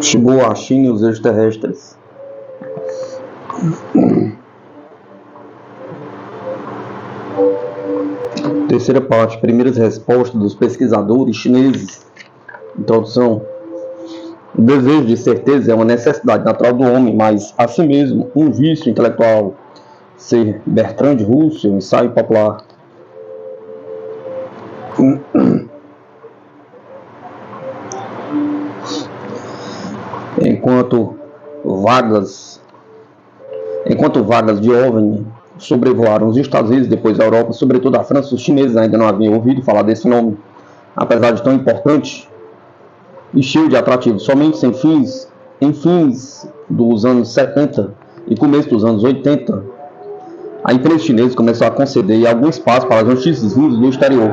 Chegou a China e os extraterrestres. Terceira parte, primeiras respostas dos pesquisadores chineses. Introdução. O desejo de certeza é uma necessidade natural do homem, mas, assim mesmo, um vício intelectual. Ser Bertrand Russell, ensaio popular. Enquanto vagas de OVNI sobrevoaram os Estados Unidos, depois a Europa, sobretudo a França, os chineses ainda não haviam ouvido falar desse nome, apesar de tão importante e cheio de atrativos. Somente em fins dos anos 70 e começo dos anos 80, a imprensa chinesa começou a conceder algum espaço para as notícias vindas do exterior.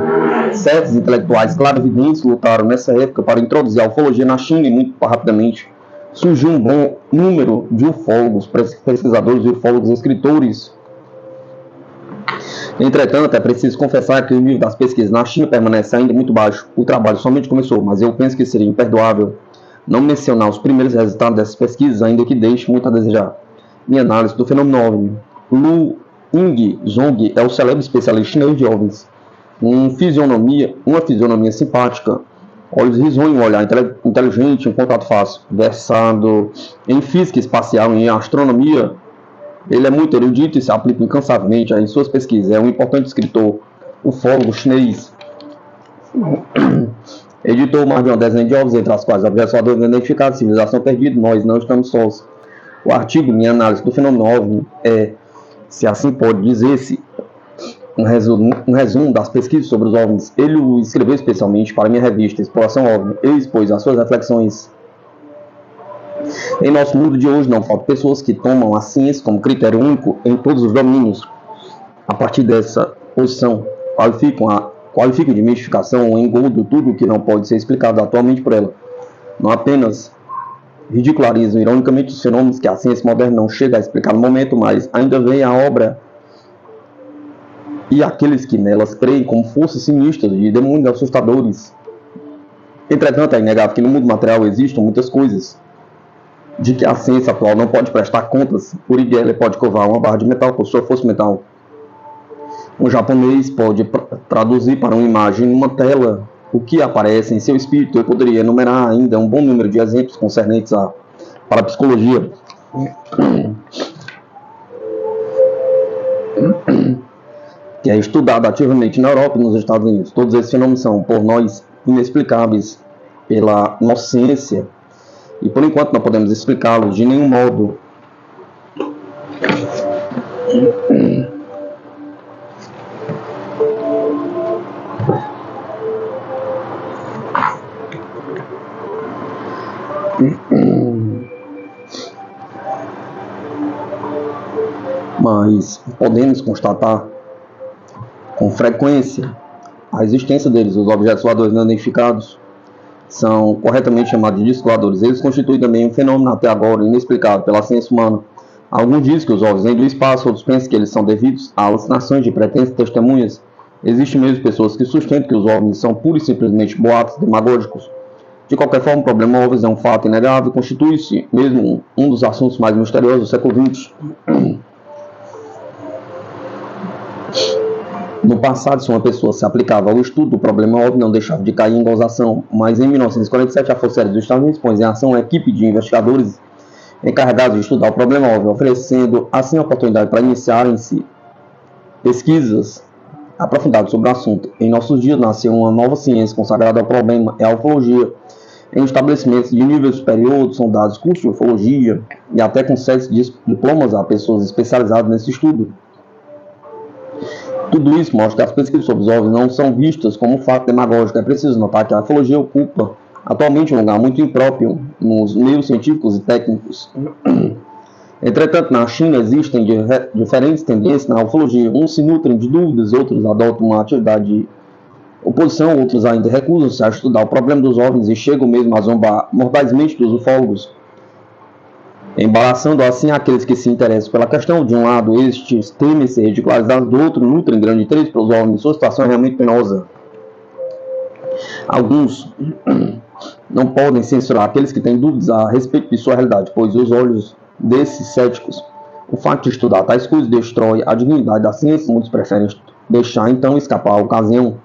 Certos intelectuais clarividentes lutaram nessa época para introduzir a ufologia na China e muito rapidamente surgiu um bom número de ufólogos, pesquisadores de ufólogos, escritores. Entretanto, é preciso confessar que o nível das pesquisas na China permanece ainda muito baixo. O trabalho somente começou, mas eu penso que seria imperdoável não mencionar os primeiros resultados dessas pesquisas, ainda que deixe muito a desejar. Minha análise do fenômeno OVNI. Lu Yingzhong é o célebre especialista chinês de OVNIs. Uma fisionomia simpática, olhos risonhos, um olhar inteligente, um contato fácil, versado em física espacial e em astronomia. Ele é muito erudito e se aplica incansavelmente em suas pesquisas. É um importante escritor, ufólogo chinês. Editou mais de uma dezena de obras, entre as quais Observadores Identificados, Civilização Perdida, Nós Não Estamos Sós. O artigo Minha Análise do Fenômeno OVNI é, se assim pode dizer-se, um resumo das pesquisas sobre os OVNIs. Ele o escreveu especialmente para minha revista Exploração OVNI e expôs as suas reflexões. Em nosso mundo de hoje não faltam pessoas que tomam a ciência como critério único em todos os domínios. A partir dessa posição, qualificam de mistificação ou engodo tudo o que não pode ser explicado atualmente por ela. Não apenas ridicularizam ironicamente os fenômenos que a ciência moderna não chega a explicar no momento, mas ainda veem a obra e aqueles que nelas creem como forças sinistras de demônios assustadores. Entretanto, é inegável que no mundo material existam muitas coisas de que a ciência atual não pode prestar contas. Uri Geller pode covar uma barra de metal por sua força mental. Um japonês pode traduzir para uma imagem numa tela o que aparece em seu espírito. Eu poderia enumerar ainda um bom número de exemplos concernentes à parapsicologia, que é estudado ativamente na Europa e nos Estados Unidos. Todos esses fenômenos são, por nós, inexplicáveis pela nossa ciência, e por enquanto não podemos explicá-los de nenhum modo. Mas podemos constatar com frequência a existência deles. Os objetos voadores não identificados são corretamente chamados de discos voadores. Eles constituem também um fenômeno até agora inexplicado pela ciência humana. Alguns dizem que os OVNIs vêm do espaço, outros pensam que eles são devidos a alucinações de pretensas testemunhas. Existem mesmo pessoas que sustentam que os OVNIs são pura e simplesmente boatos demagógicos. De qualquer forma, o problema OVNIs é um fato inegável e constitui-se mesmo um dos assuntos mais misteriosos do século XX. No passado, se uma pessoa se aplicava ao estudo do problema OVNI, não deixava de cair em gozação, mas em 1947 a Força Aérea dos Estados Unidos pôs em ação uma equipe de investigadores encarregados de estudar o problema OVNI, oferecendo assim a oportunidade para iniciarem-se pesquisas aprofundadas sobre o assunto. Em nossos dias nasceu uma nova ciência consagrada ao problema, é a ufologia. Em estabelecimentos de nível superior são dados cursos de ufologia e até concede diplomas a pessoas especializadas nesse estudo. Tudo isso mostra que as pesquisas sobre os OVNIs não são vistas como um fato demagógico. É preciso notar que a ufologia ocupa atualmente um lugar muito impróprio nos meios científicos e técnicos. Entretanto, na China existem diferentes tendências na ufologia. Uns se nutrem de dúvidas, outros adotam uma atividade de oposição, outros ainda recusam-se a estudar o problema dos OVNIs e chegam mesmo a zombar mordazmente dos ufólogos, embaraçando assim aqueles que se interessam pela questão. De um lado, estes temem ser ridicularizados, do outro, nutrem grande interesse pelos OVNIs. Sua situação é realmente penosa. Alguns não podem censurar aqueles que têm dúvidas a respeito de sua realidade, pois os olhos desses céticos, o fato de estudar tais coisas destrói a dignidade da ciência. Muitos preferem deixar então escapar a ocasião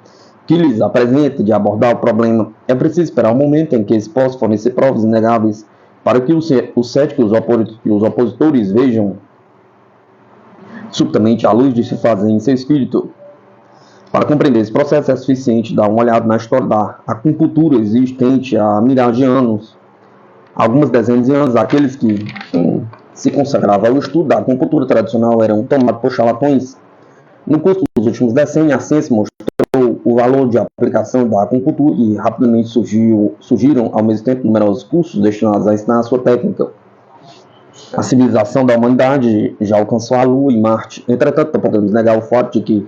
que lhes apresenta de abordar o problema. É preciso esperar o momento em que eles possam fornecer provas inegáveis para que os céticos e os opositores vejam subitamente a luz de se fazer em seu espírito. Para compreender esse processo é suficiente dar uma olhada na história da acupuntura existente há milhares de anos. Algumas dezenas de anos, aqueles que se consagravam ao estudo da acupuntura tradicional eram tomados por charlatões. No curso dos últimos decênios, a ciência mostrou o valor de aplicação da acupuntura e rapidamente surgiram ao mesmo tempo numerosos cursos destinados a ensinar a sua técnica. A civilização da humanidade já alcançou a Lua e Marte. Entretanto, não podemos negar o fato de que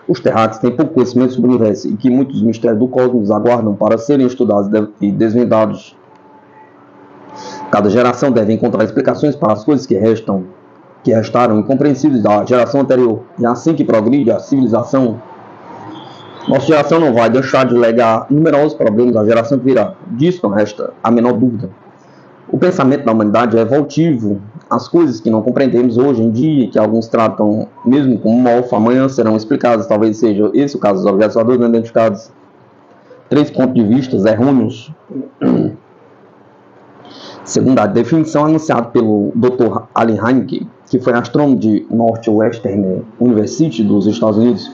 os terráqueos têm pouco conhecimento sobre o universo e que muitos mistérios do cosmos aguardam para serem estudados e desvendados. Cada geração deve encontrar explicações para as coisas que restaram incompreensíveis da geração anterior. E assim que progride a civilização, nossa geração não vai deixar de legar numerosos problemas à geração que virá. Disso não resta a menor dúvida. O pensamento da humanidade é evolutivo. As coisas que não compreendemos hoje em dia, que alguns tratam mesmo como mofa, amanhã serão explicadas. Talvez seja esse o caso dos objetos voadores não identificados. 3 pontos de vista errôneos. Segundo a definição anunciada pelo Dr. Alan Heinke, que foi astrônomo de Northwestern University dos Estados Unidos,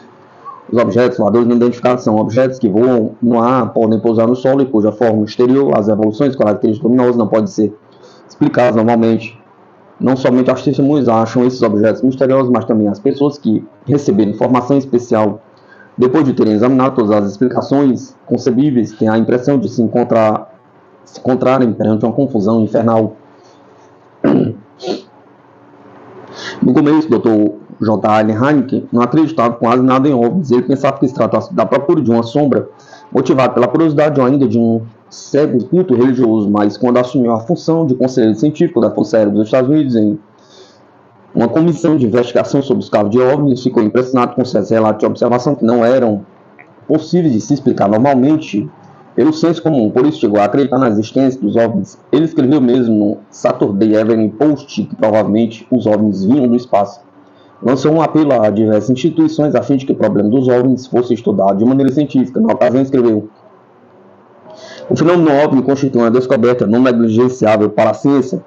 os objetos voadores não identificados são objetos que voam no ar, podem pousar no solo e cuja forma exterior, as evoluções características luminosas não podem ser explicadas normalmente. Não somente as testemunhas acham esses objetos misteriosos, mas também as pessoas que receberam informação especial depois de terem examinado todas as explicações concebíveis, têm a impressão de se encontrarem perante uma confusão infernal. No começo, o Dr. J. Allen Heinke não acreditava quase nada em OVNIs. Ele pensava que se tratasse da procura de uma sombra, motivada pela curiosidade ou ainda de um cego culto religioso, mas quando assumiu a função de conselheiro científico da Força Aérea dos Estados Unidos em uma comissão de investigação sobre os casos de OVNIs, ficou impressionado com certos relatos de observação que não eram possíveis de se explicar normalmente pelo senso comum. Por isso chegou a acreditar na existência dos OVNIs. Ele escreveu mesmo no Saturday Evening Post que provavelmente os OVNIs vinham do espaço. Lançou um apelo a diversas instituições a fim de que o problema dos OVNIs fosse estudado de maneira científica. Na ocasião escreveu: o fenômeno OVNI constitui uma descoberta não negligenciável para a ciência.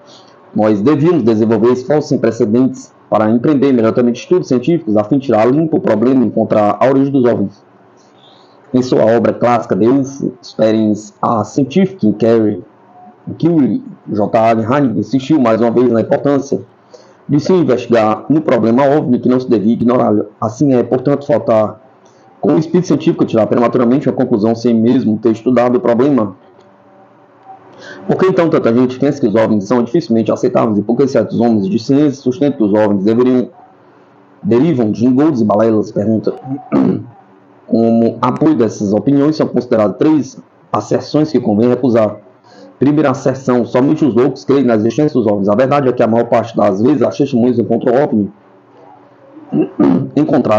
Nós devíamos desenvolver esforços sem precedentes para empreender imediatamente estudos científicos a fim de tirar limpo o problema e encontrar a origem dos OVNIs. Em sua obra clássica The UFO Experience, a Scientific Inquiry, J. Allen Heinke insistiu mais uma vez na importância de se investigar no problema OVNI que não se devia ignorar. Assim é, portanto, faltar com o espírito científico tirar prematuramente uma conclusão sem mesmo ter estudado o problema. Por que então tanta gente pensa que os OVNIs são dificilmente aceitáveis e por que certos homens de ciência sustentam que os OVNIs derivam de engoldos e balelas? Pergunta. Como apoio dessas opiniões são consideradas 3 asserções que convém recusar. Primeira asserção: somente os loucos creem na existência dos OVNIs. A verdade é que a maior parte das vezes as testemunhas encontraram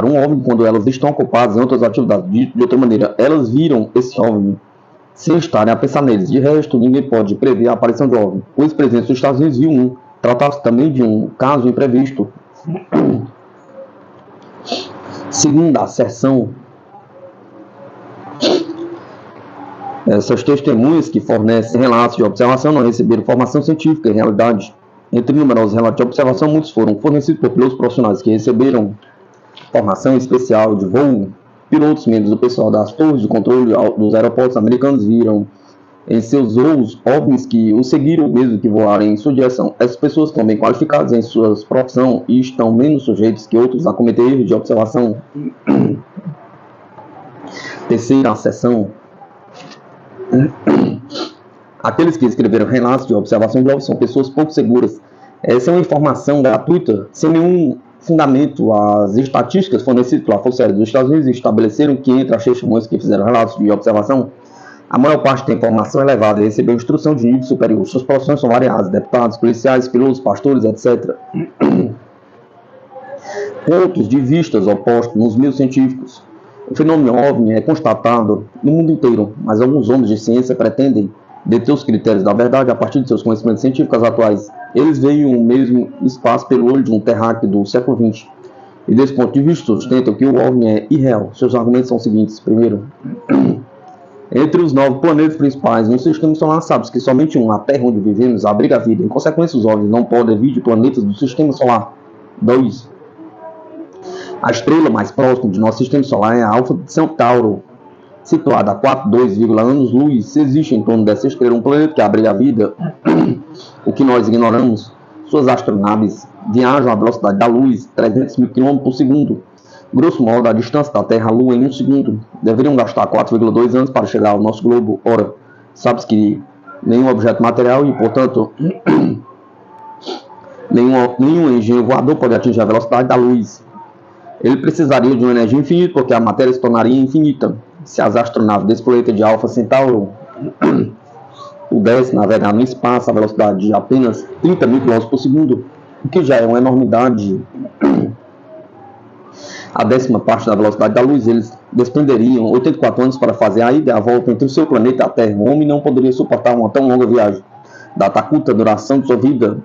um OVNI quando elas estão ocupadas em outras atividades. De outra maneira, elas viram esse OVNI sem estarem a pensar neles. De resto, ninguém pode prever a aparição de OVNI. O ex-presidente dos Estados Unidos viu um. Trata-se também de um caso imprevisto. Segunda asserção: essas testemunhas que fornecem relatos de observação não receberam formação científica. Em realidade, entre numerosos relatos de observação, muitos foram fornecidos por pilotos profissionais que receberam formação especial de voo. Pilotos, membros do pessoal das torres de controle dos aeroportos americanos viram em seus voos OVNIs que os seguiram mesmo que voarem em sua direção. Essas pessoas estão bem qualificadas em sua profissão e estão menos sujeitos que outros a cometer erros de observação. Terceira seção: aqueles que escreveram relatos de observação de OVNIs são pessoas pouco seguras. Essa é uma informação gratuita, sem nenhum fundamento. As estatísticas fornecidas pela Força Aérea dos Estados Unidos estabeleceram que entre as testemunhas que fizeram relatos de observação, a maior parte tem formação elevada e recebeu instrução de nível superior. Suas profissões são variadas: deputados, policiais, pilotos, pastores, etc. Pontos de vistas opostos nos meios científicos. O fenômeno OVNI é constatado no mundo inteiro, mas alguns homens de ciência pretendem deter os critérios da verdade a partir de seus conhecimentos científicos atuais. Eles veem o mesmo espaço pelo olho de um terráqueo do século XX. E desse ponto de vista sustentam que o OVNI é irreal. Seus argumentos são os seguintes. Primeiro, entre os 9 planetas principais no sistema solar, sabe-se que somente um, a Terra onde vivemos, abriga a vida. Em consequência, os OVNIs não podem vir de planetas do sistema solar. 2. A estrela mais próxima de nosso sistema solar é a Alfa Centauro, situada a 4,2 anos-luz. Se existe em torno dessa estrela um planeta que abriga a vida, o que nós ignoramos, suas astronaves viajam à velocidade da luz, 300 mil km por segundo. Grosso modo, a distância da Terra à Lua em um segundo. Deveriam gastar 4,2 anos para chegar ao nosso globo. Ora, sabe-se que nenhum objeto material e, portanto, nenhum engenho voador pode atingir a velocidade da luz. Ele precisaria de uma energia infinita, porque a matéria se tornaria infinita. Se as astronaves desse planeta de Alfa Centauro pudessem navegar no espaço a velocidade de apenas 30 mil km por segundo, o que já é uma enormidade, a 10ª parte da velocidade da luz, eles despenderiam 84 anos para fazer a ida e a volta entre o seu planeta e a Terra. O homem não poderia suportar uma tão longa viagem, dada a curta duração de sua vida.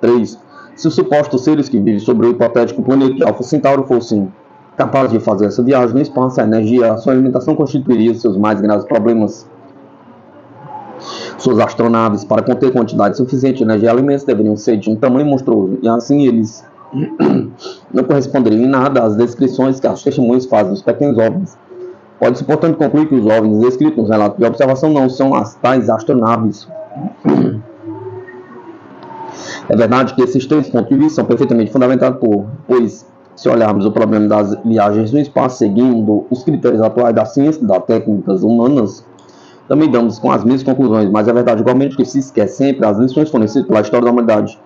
3. Se os supostos seres que vivem sobre o hipotético planeta de Alfa Centauro fossem capazes de fazer essa viagem no espaço, a energia, a sua alimentação constituiria seus mais graves problemas. Suas astronaves, para conter quantidade suficiente de energia e alimentos, deveriam ser de um tamanho monstruoso, e assim eles não corresponderiam em nada às descrições que as testemunhas fazem dos pequenos OVNIs. Pode-se, portanto, concluir que os OVNIs descritos nos relatos de observação não são as tais astronaves. É verdade que esses 3 pontos de vista são perfeitamente fundamentados pois, se olharmos o problema das viagens no espaço seguindo os critérios atuais da ciência e das técnicas humanas, também damos com as mesmas conclusões, mas é verdade igualmente que se esquece sempre as lições fornecidas pela história da humanidade.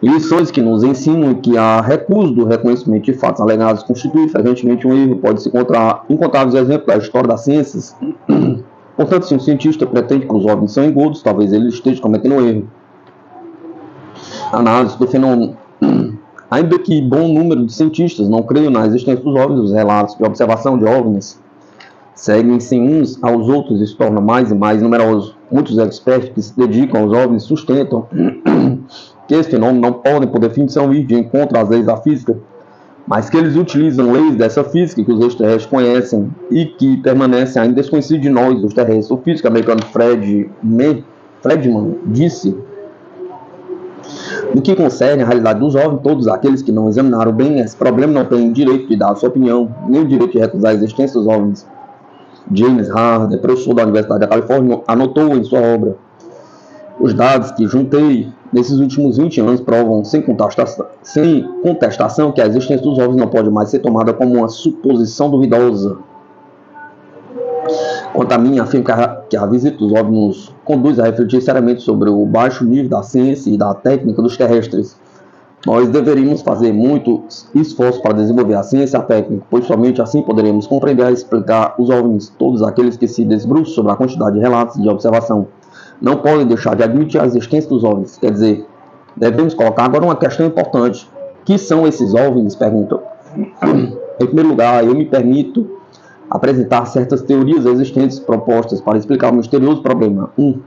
Lições que nos ensinam que a recusa do reconhecimento de fatos alegados constitui frequentemente um erro. Pode-se encontrar incontáveis exemplos da história das ciências. Portanto, se um cientista pretende que os OVNIs são engodos, talvez ele esteja cometendo um erro. Análise do fenômeno. Ainda que bom número de cientistas não creiam na existência dos OVNIs, os relatos de observação de OVNIs seguem-se uns aos outros e se tornam mais e mais numerosos. Muitos expertos que se dedicam aos OVNIs sustentam que esse fenômeno não pode, por definição, ir de encontro às leis da física, mas que eles utilizam leis dessa física que os extraterrestres conhecem e que permanecem ainda desconhecidos de nós, os terrestres. O físico americano Friedman disse: no que concerne a realidade dos OVNIs, todos aqueles que não examinaram bem esse problema não têm direito de dar a sua opinião, nem o direito de recusar a existência dos OVNIs. James Harder, professor da Universidade da Califórnia, anotou em sua obra: os dados que juntei nesses últimos 20 anos provam sem contestação que a existência dos OVNIs não pode mais ser tomada como uma suposição duvidosa. Quanto a mim, afirmo que a visita dos OVNIs nos conduz a refletir seriamente sobre o baixo nível da ciência e da técnica dos terrestres. Nós deveríamos fazer muitos esforços para desenvolver a ciência e a técnica, pois somente assim poderemos compreender e explicar os OVNIs. Todos aqueles que se debruçam sobre a quantidade de relatos de observação não podem deixar de admitir a existência dos OVNIs. Quer dizer, devemos colocar agora uma questão importante. Que são esses OVNIs? Perguntam. Em primeiro lugar, eu me permito apresentar certas teorias existentes propostas para explicar o misterioso problema. 1.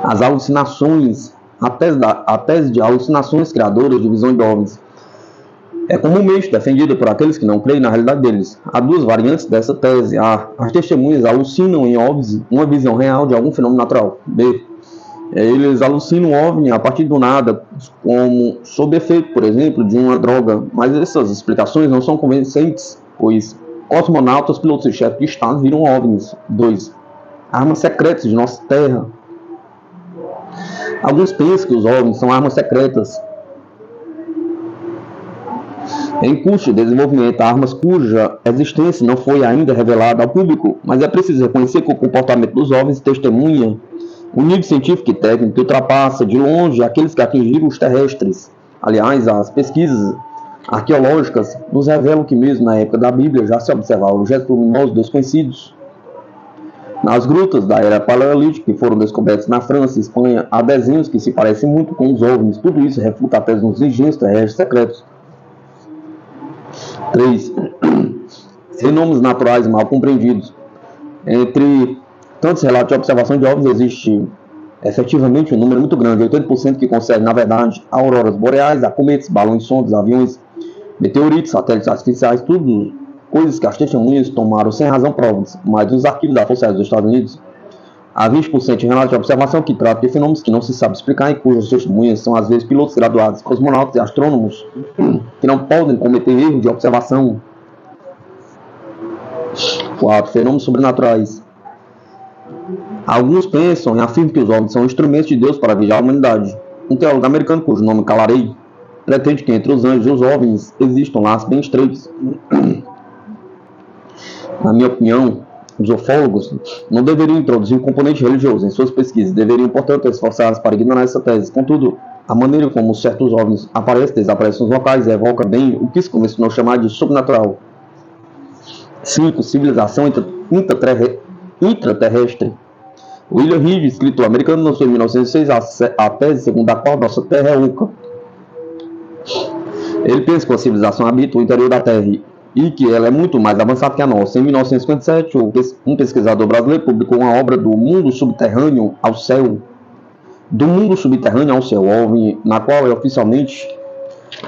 As alucinações. A tese de alucinações criadoras de visões de OVNIs é comumente defendida por aqueles que não creem na realidade deles. Há 2 variantes dessa tese. A. As testemunhas alucinam em OVNIs uma visão real de algum fenômeno natural. B. Eles alucinam OVNI a partir do nada, como sob efeito, por exemplo, de uma droga. Mas essas explicações não são convincentes, pois cosmonautas, pilotos e chefes de Estado viram OVNIs. 2. Armas secretas de nossa Terra. Alguns pensam que os OVNIs são armas secretas em curso de desenvolvimento, armas cuja existência não foi ainda revelada ao público, mas é preciso reconhecer que o comportamento dos OVNIs testemunha um nível científico e técnico que ultrapassa de longe aqueles que atingiram os terrestres. Aliás, as pesquisas arqueológicas nos revelam que mesmo na época da Bíblia já se observavam objetos luminosos desconhecidos. Nas grutas da era paleolítica, que foram descobertas na França e Espanha, há desenhos que se parecem muito com os OVNIs. Tudo isso refuta a tese dos engenhos terrestres secretos. 3. fenômenos naturais mal compreendidos. Entre tantos relatos de observação de OVNIs, existe efetivamente um número muito grande, 80%, que concerne, na verdade, auroras boreais, a cometas, balões sondas, aviões, meteoritos, satélites artificiais, tudo coisas que as testemunhas tomaram sem razão provas, mas nos arquivos da Força Aérea dos Estados Unidos, há 20% de relatos de observação que tratam de fenômenos que não se sabe explicar e cujas testemunhas são às vezes pilotos graduados, cosmonautas e astrônomos que não podem cometer erros de observação. 4. Fenômenos sobrenaturais. Alguns pensam e afirmam que os OVNIs são instrumentos de Deus para vigiar a humanidade. Um teólogo americano, cujo nome calarei, pretende que entre os anjos e os OVNIs existam laços bem estreitos. Na minha opinião, os ufólogos não deveriam introduzir um componente religioso em suas pesquisas, deveriam, portanto, esforçar-se para ignorar essa tese. Contudo, a maneira como certos OVNIs aparecem e desaparecem nos locais evoca bem o que se começou a chamar de sobrenatural. 5. Civilização intraterrestre. William Reed, escritor americano, lançou em 1906 a tese segundo a qual nossa Terra é oca. Ele pensa que a civilização habita o interior da Terra e que ela é muito mais avançada que a nossa. Em 1957, um pesquisador brasileiro publicou uma obra do mundo subterrâneo ao céu. Do mundo subterrâneo ao céu, OVNI, na qual é oficialmente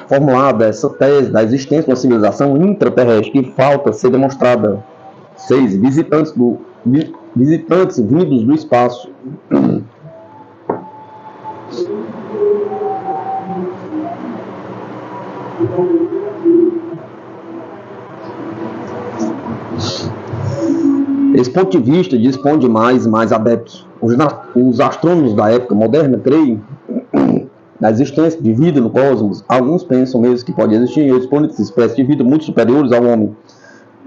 formulada essa tese da existência de uma civilização intraterrestre que falta ser demonstrada. 6. Visitantes vindos do espaço. Esse ponto de vista dispõe de mais adeptos. Os astrônomos da época moderna creem na existência de vida no cosmos. Alguns pensam mesmo que pode existir outras espécies de vida muito superiores ao homem.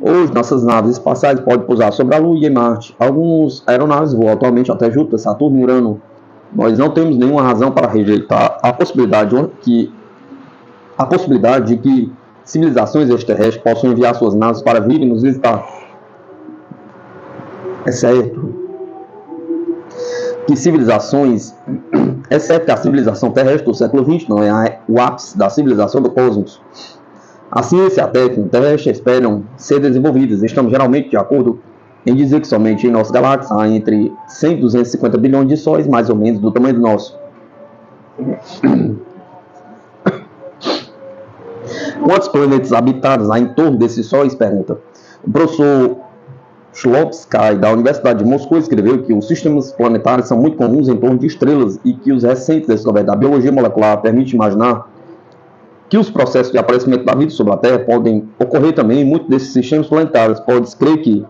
Hoje, nossas naves espaciais podem pousar sobre a Lua e em Marte. Algumas aeronaves voam atualmente até Júpiter, Saturno e Urano. Nós não temos nenhuma razão para rejeitar a possibilidade de que civilizações extraterrestres possam enviar suas naves para virem nos visitar. É certo que a civilização terrestre do século XX não é o ápice da civilização do cosmos. A ciência e a técnica terrestre esperam ser desenvolvidas. Estamos geralmente de acordo em dizer que somente em nossa galáxia há entre 100 e 250 bilhões de sóis, mais ou menos do tamanho do nosso. Quantos planetas habitados há em torno desses sóis? Pergunta. O professor Shklovsky, da Universidade de Moscou, escreveu que os sistemas planetários são muito comuns em torno de estrelas e que os recentes descobertas da biologia molecular permitem imaginar que os processos de aparecimento da vida sobre a Terra podem ocorrer também em muitos desses sistemas planetários. Pode-se crer que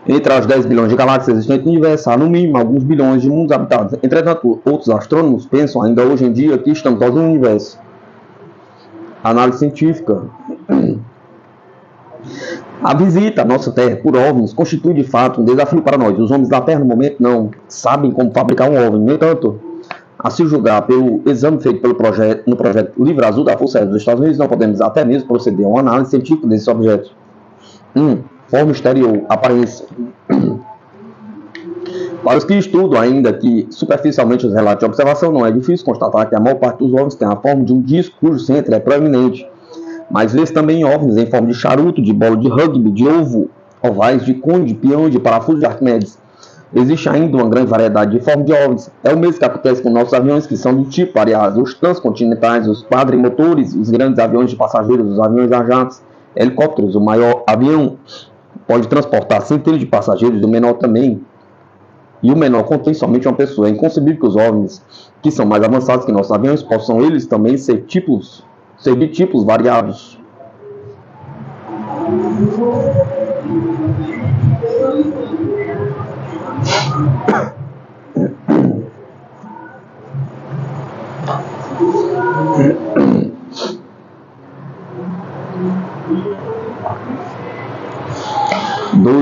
entre as 10 bilhões de galáxias existentes no universo há no mínimo alguns bilhões de mundos habitados. Entretanto, outros astrônomos pensam ainda hoje em dia que estamos sozinhos no universo. Análise científica. A visita à nossa Terra por OVNIs constitui de fato um desafio para nós. Os homens da Terra no momento não sabem como fabricar um OVNI. No entanto, a se julgar pelo exame feito no projeto Livro Azul da Força Aérea dos Estados Unidos, não podemos até mesmo proceder a uma análise científica desses objetos. 1. Forma exterior, aparência. Para os que estudam ainda que superficialmente os relatos de observação, não é difícil constatar que a maior parte dos OVNIs tem a forma de um disco cujo centro é proeminente. Mas vê-se também OVNIs em forma de charuto, de bola de rugby, de ovo, ovais, de cone, de peão, de parafuso de Arquimedes. Existe ainda uma grande variedade de formas de OVNIs. É o mesmo que acontece com nossos aviões, que são de tipo variados. Os transcontinentais, os quadrimotores, os grandes aviões de passageiros, os aviões a jatos, helicópteros. O maior avião pode transportar centenas de passageiros, o menor também. E o menor contém somente uma pessoa. É inconcebível que os OVNIs, que são mais avançados que nossos aviões, possam eles também ser de tipos variados.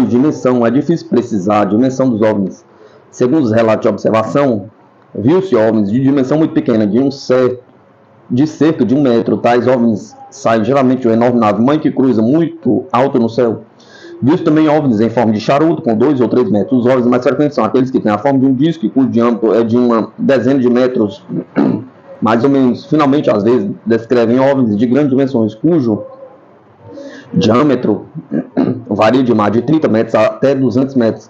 Dimensão. É difícil precisar a dimensão dos OVNIs. Segundo os relatos de observação, viu-se OVNIs de dimensão muito pequena, de cerca de 1 metro. Tais OVNIs saem geralmente de uma enorme nave-mãe que cruza muito alto no céu. Viu-se também OVNIs em forma de charuto, com 2 ou 3 metros. Os OVNIs mais frequentes são aqueles que têm a forma de um disco, cujo diâmetro é de uma dezena de metros, mais ou menos. Finalmente, às vezes, descrevem OVNIs de grandes dimensões, cujo diâmetro varia de mais de 30 metros até 200 metros.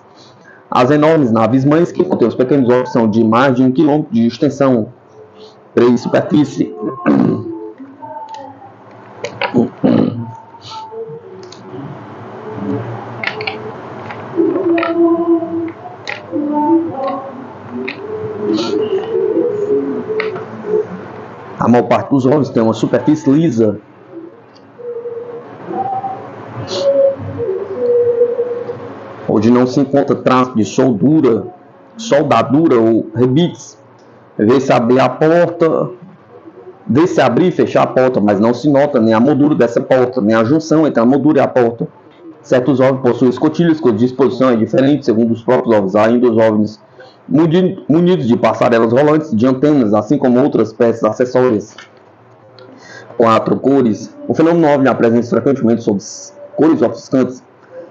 As enormes naves mães que contêm os pequenos ovos são de mais de 1 quilômetro de extensão em superfície. A maior parte dos ovos tem uma superfície lisa. Onde não se encontra traço de soldadura ou rebites. Vê-se abrir e fechar a porta, mas não se nota nem a moldura dessa porta, nem a junção entre a moldura e a porta. Certos ovos possuem escotilhas cuja disposição é diferente segundo os próprios ovos. Há ainda os ovos munidos de passarelas rolantes, de antenas, assim como outras peças acessórias. 4. Cores. O fenômeno OVNI apresenta frequentemente sob cores ofuscantes.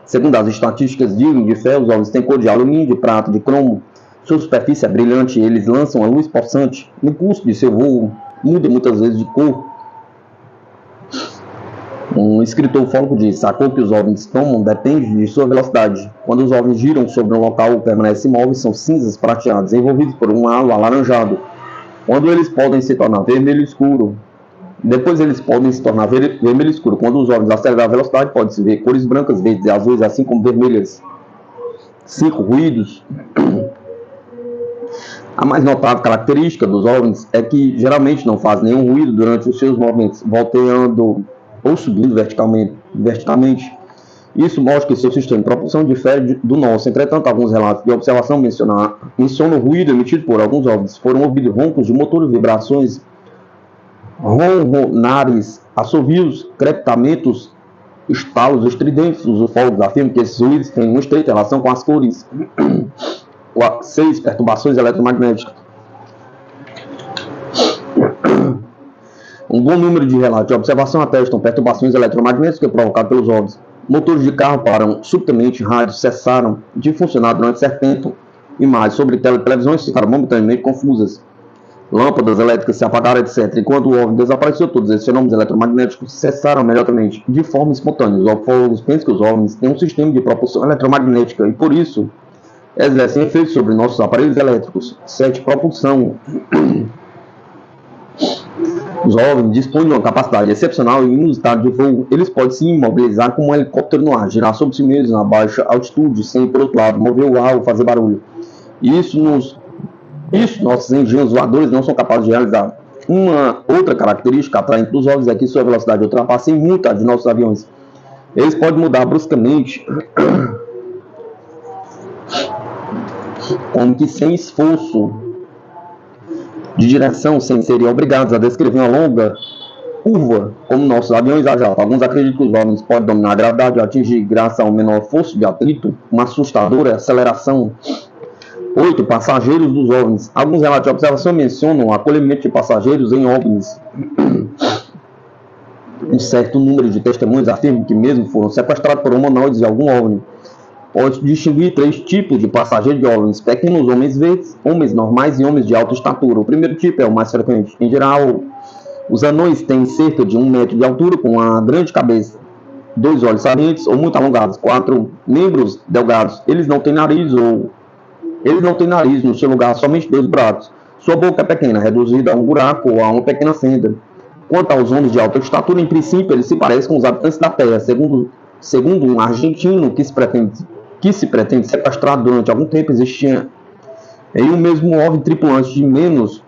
Segundo as estatísticas de Irving de Fell, os ovos têm cor de alumínio, de prata, de cromo. Sua superfície é brilhante e eles lançam uma luz possante. No curso de seu voo, muda muitas vezes de cor. Um escritor ufólogo diz: a cor que os OVNIs tomam depende de sua velocidade. Quando os OVNIs giram sobre um local, permanecem imóveis, são cinzas prateadas, envolvidos por um halo alaranjado. Quando eles podem se tornar vermelho escuro. Depois eles podem se tornar vermelho escuro. Quando os OVNIs aceleram a velocidade, pode-se ver cores brancas, verdes e azuis, assim como vermelhas. 5. Ruídos. A mais notável característica dos OVNIs é que geralmente não fazem nenhum ruído durante os seus movimentos, volteando ou subindo verticalmente. Isso mostra que seu sistema de propulsão difere do nosso. Entretanto, alguns relatos de observação mencionam o ruído emitido por alguns OVNIs. Foram ouvidos roncos de motores, vibrações, ronronares, assovios, crepitamentos, estalos estridentes. Os ufólogos afirmam que esses ruídos têm uma estreita relação com as cores. 6. Perturbações eletromagnéticas. Um bom número de relatos de observação atestam perturbações eletromagnéticas provocadas pelos OVNIs. Motores de carro param subitamente, rádios cessaram de funcionar durante certo tempo, imagens sobre televisões ficaram momentaneamente confusas, lâmpadas elétricas se apagaram, etc. Enquanto o OVNI desapareceu, todos esses fenômenos eletromagnéticos cessaram imediatamente, de forma espontânea. Os ufólogos pensam que os OVNIs têm um sistema de propulsão eletromagnética e, por isso, exercem efeitos sobre nossos aparelhos elétricos. 7. Propulsão. Os OVNIs dispõem de uma capacidade excepcional e inusitada de voo. Eles podem se imobilizar como um helicóptero no ar, girar sobre si mesmos na baixa altitude, sem, por outro lado, mover o ar ou fazer barulho. Isso nossos engenhos voadores não são capazes de realizar. Uma outra característica atraente dos OVNIs é que sua velocidade ultrapassa em muito a de nossos aviões. Eles podem mudar bruscamente, como que sem esforço de direção, sem serem obrigados a descrever uma longa curva, como nossos aviões a jato. Alguns acreditam que os OVNIs podem dominar a gravidade e atingir, graças a um menor força de atrito, uma assustadora aceleração. 8. Passageiros dos OVNIs. Alguns relatos de observação mencionam o acolhimento de passageiros em OVNIs. Um certo número de testemunhos afirmam que mesmo foram sequestrados por humanoides de algum OVNI. Pode distinguir 3 tipos de passageiros de OVNIs: pequenos homens verdes, homens normais e homens de alta estatura. O primeiro tipo é o mais frequente. Em geral, os anões têm cerca de 1 metro de altura, com uma grande cabeça, 2 olhos salientes ou muito alongados, 4 membros delgados. Eles não têm nariz no seu lugar, somente 2 braços. Sua boca é pequena, reduzida a um buraco ou a uma pequena fenda. Quanto aos homens de alta estatura, em princípio, eles se parecem com os habitantes da Terra. Segundo um argentino que se pretende sequestrar durante algum tempo, existia em um mesmo OVNI tripulantes de menos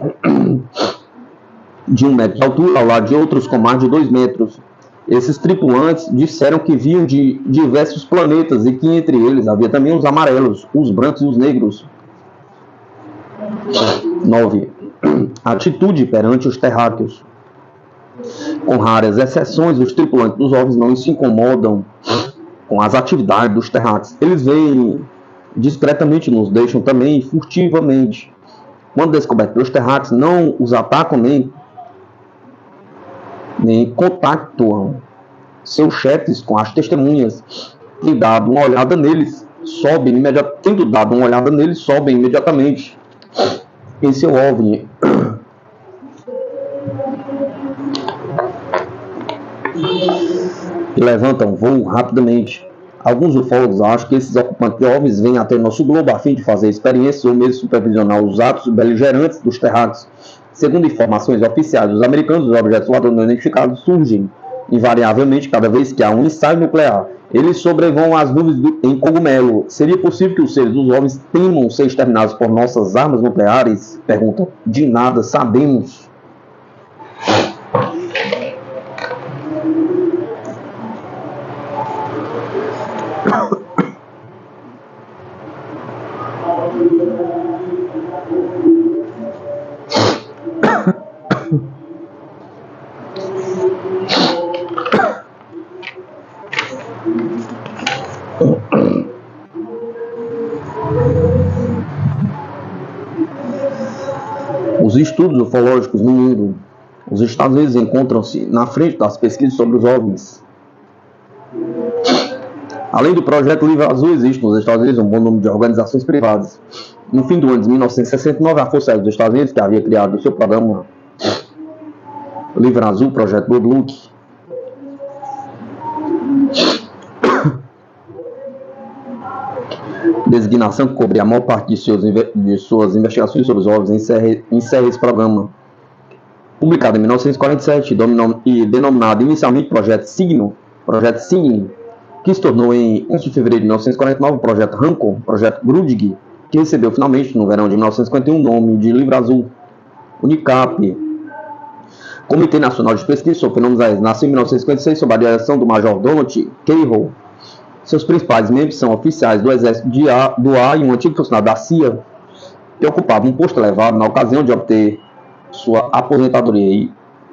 de 1 metro de altura, ao lado de outros com mais de 2 metros. Esses tripulantes disseram que vinham de diversos planetas e que entre eles havia também os amarelos, os brancos e os negros. 9. Atitude perante os terráqueos. Com raras exceções, os tripulantes dos OVNIs não se incomodam com as atividades dos terráqueos. Eles vêm discretamente, nos deixam também furtivamente. Quando descobertos pelos terráqueos, não os atacam nem contactam seus chefes com as testemunhas. Tendo dado uma olhada neles, sobem imediatamente em seu OVNI. e levantam voo rapidamente. Alguns ufólogos acham que esses ocupantes de OVNIs vêm até nosso globo a fim de fazer experiências ou mesmo supervisionar os atos beligerantes dos terráqueos. Segundo informações oficiais dos americanos, os objetos voadores não identificados surgem invariavelmente cada vez que há um ensaio nuclear. Eles sobrevoam as nuvens em cogumelo. Seria possível que os seres dos OVNIs temam ser exterminados por nossas armas nucleares? Pergunta. De nada sabemos. Os estudos ufológicos no mundo. Os Estados Unidos encontram-se na frente das pesquisas sobre os OVNIs. Além do projeto Livro Azul, existe nos Estados Unidos um bom número de organizações privadas. No fim do ano de 1969, a Força Aérea dos Estados Unidos, que havia criado o seu programa Livro Azul, Projeto Blue Book, designação que cobria a maior parte de suas investigações sobre os OVNIs, encerra esse programa. Publicado em 1947 e denominado inicialmente Projeto Signo, que se tornou em 11 de fevereiro de 1949 o Projeto Rancor, Projeto Grundig, que recebeu finalmente no verão de 1951 o nome de Livro Azul. UNICAP, Comitê Nacional de Pesquisa sobre Fenômenos Aéreos, nasceu em 1956 sob a direção do Major Donald Cahill. Seus principais membros são oficiais do Exército do Ar e um antigo funcionário da CIA, que ocupava um posto elevado na ocasião de obter sua aposentadoria.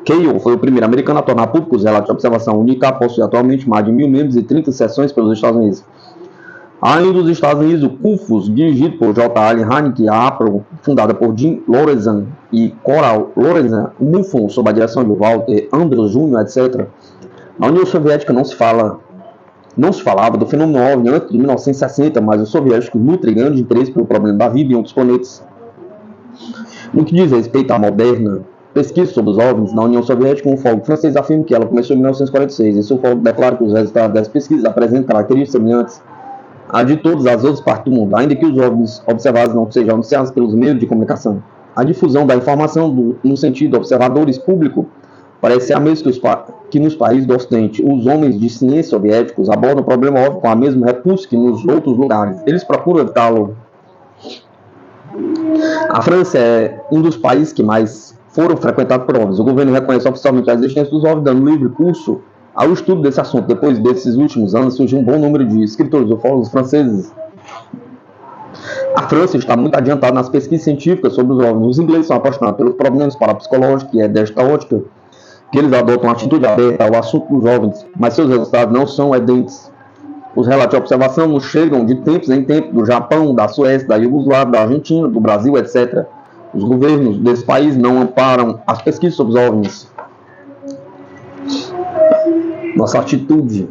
Cahill foi o primeiro americano a tornar público os relatos de observação. UNICAP possui atualmente mais de 1.000 membros e 30 seções pelos Estados Unidos. Além dos Estados Unidos, o CUFOS, dirigido por J. Allen Hynek, a APRO, fundada por Jim Lorenzan e Coral Lorenzan, o MUFON, sob a direção de Walter Andrews Jr., etc. Na União Soviética não se falava do fenômeno OVNI antes de 1960, mas os soviéticos nutrem grande interesse pelo problema da vida em outros planetas. No que diz respeito à moderna pesquisa sobre os OVNIs na União Soviética, um ufólogo francês afirma que ela começou em 1946. Esse ufólogo declara que os resultados dessa pesquisa apresentam características semelhantes à de todas as outras partes do mundo, ainda que os OVNIs observados não sejam anunciados pelos meios de comunicação. A difusão da informação no sentido observadores público parece ser a mesma que nos países do Ocidente. Os homens de ciência soviéticos abordam o problema OVNI com a mesma repulsa que nos outros lugares. Eles procuram evitá-lo. A França é um dos países que mais foram frequentados por OVNIs. O governo reconhece oficialmente a existência dos OVNIs, dando livre curso ao estudo desse assunto. Depois desses últimos anos, surgiu um bom número de escritores ufólogos franceses. A França está muito adiantada nas pesquisas científicas sobre os OVNIs. Os ingleses são apaixonados pelos problemas parapsicológicos, e é desta ótica que eles adotam uma atitude aberta ao assunto dos OVNIs, mas seus resultados não são evidentes. Os relatos de observação nos chegam de tempos em tempos do Japão, da Suécia, da Iugoslávia, da Argentina, do Brasil, etc. Os governos desse país não amparam as pesquisas sobre os OVNIs. Nossa atitude.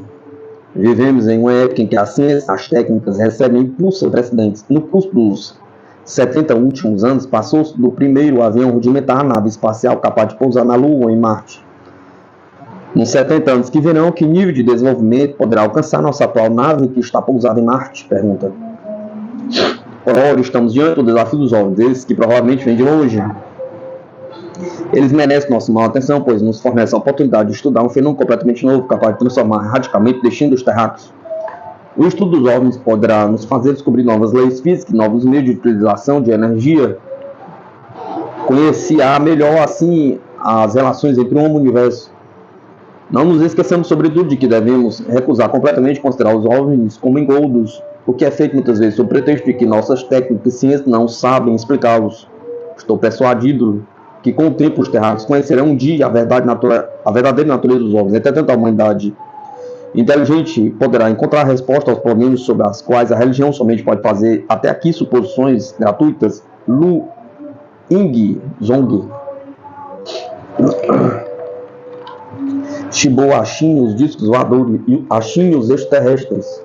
Vivemos em uma época em que a ciência e as técnicas recebem impulsos sem precedentes. No curso dos 70 últimos anos, passou-se do primeiro avião rudimentar à nave espacial capaz de pousar na Lua ou em Marte. Nos 70 anos que virão, que nível de desenvolvimento poderá alcançar nossa atual nave que está pousada em Marte? Pergunta. Ora, estamos diante do desafio dos OVNIs, esses que provavelmente vêm de longe. Eles merecem nossa maior atenção, pois nos fornecem a oportunidade de estudar um fenômeno completamente novo, capaz de transformar radicalmente o destino dos terráqueos. O estudo dos OVNIs poderá nos fazer descobrir novas leis físicas, novos meios de utilização de energia, conhecer melhor, assim, as relações entre o homem e o universo. Não nos esqueçamos, sobretudo, de que devemos recusar completamente considerar os OVNIs como engoldos, o que é feito muitas vezes sob o pretexto de que nossas técnicas e ciências não sabem explicá-los. Estou persuadido que com o tempo os terráqueos conhecerão um dia a verdadeira natureza dos OVNIs. Entretanto, a humanidade inteligente poderá encontrar resposta aos problemas sobre as quais a religião somente pode fazer até aqui suposições gratuitas. Lu Ing Zong. Shibou achinhos, discos voadores e achinhos extraterrestres.